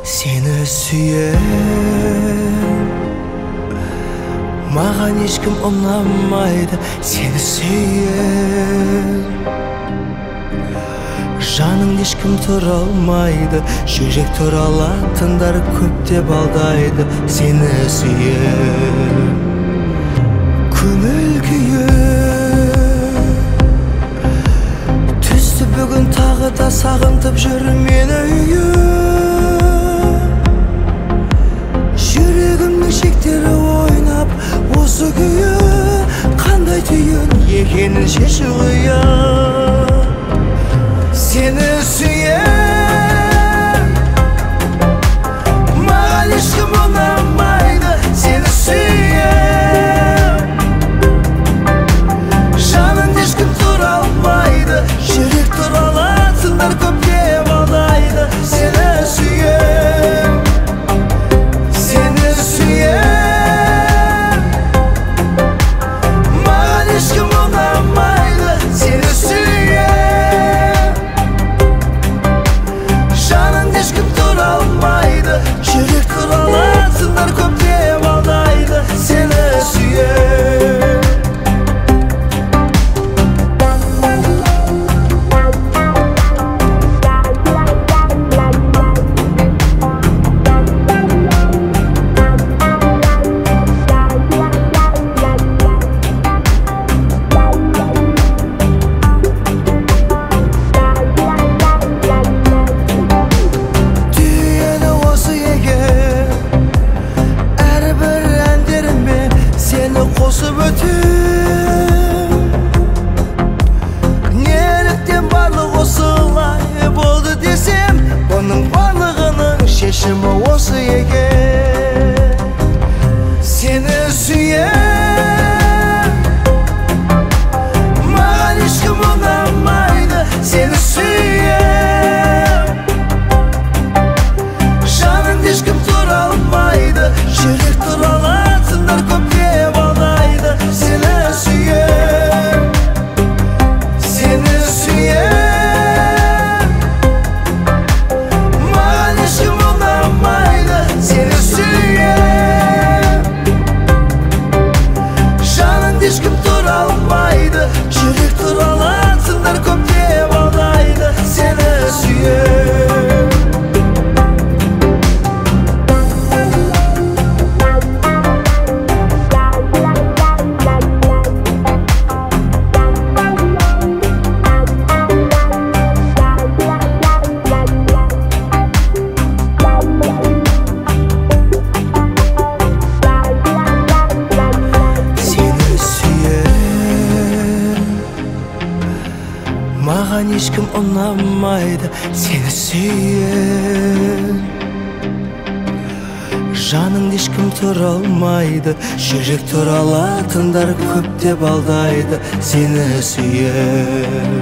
Seni süyen Mağan ешкім ұнамайды Seni süyen Жаның ешкім тұра алмайды Жүрек тұралатындар көп деп алдайды Seni süyen Көңіл күйі Түсті бүгін тағы да сағынтып жүр мені үйі Жүрегімнің шектері ойнап осы күйі Қандай түйін екенін шешу қиын Seni süyen Mağan ешкім ұнамайды Seni süyen Жаның ешкім тұра алмайды Жүрек тұралатындар көп деп алдайды Seni süyen Seni süyen Mağan ешкім ұнамайды Seni süyen Жаның ешкім тұра алмайды Жүрек тұралатындар көп деп алдайды Seni süyen Қосып өтем Неліктен барлық осылай болды десем Бұның барлығының шешімі осы екен Seni süyen Маған ешкім ұнамайды Seni süyen Жаның ешкім тұра алмайды Жүрек тұралатындар көп деп алдайды Seni süyen Seni süyen Mağan ешкім ұнамайды Seni süyen Жаның ешкім тұра алмайды Жүрек тұралатындар көп деп алдайды Seni süyen Маған ешкім ұнамайды Seni süyen Жаның ешкім тұра алмайды Жүрек тұралатындар көп деп алдайды Seni süyen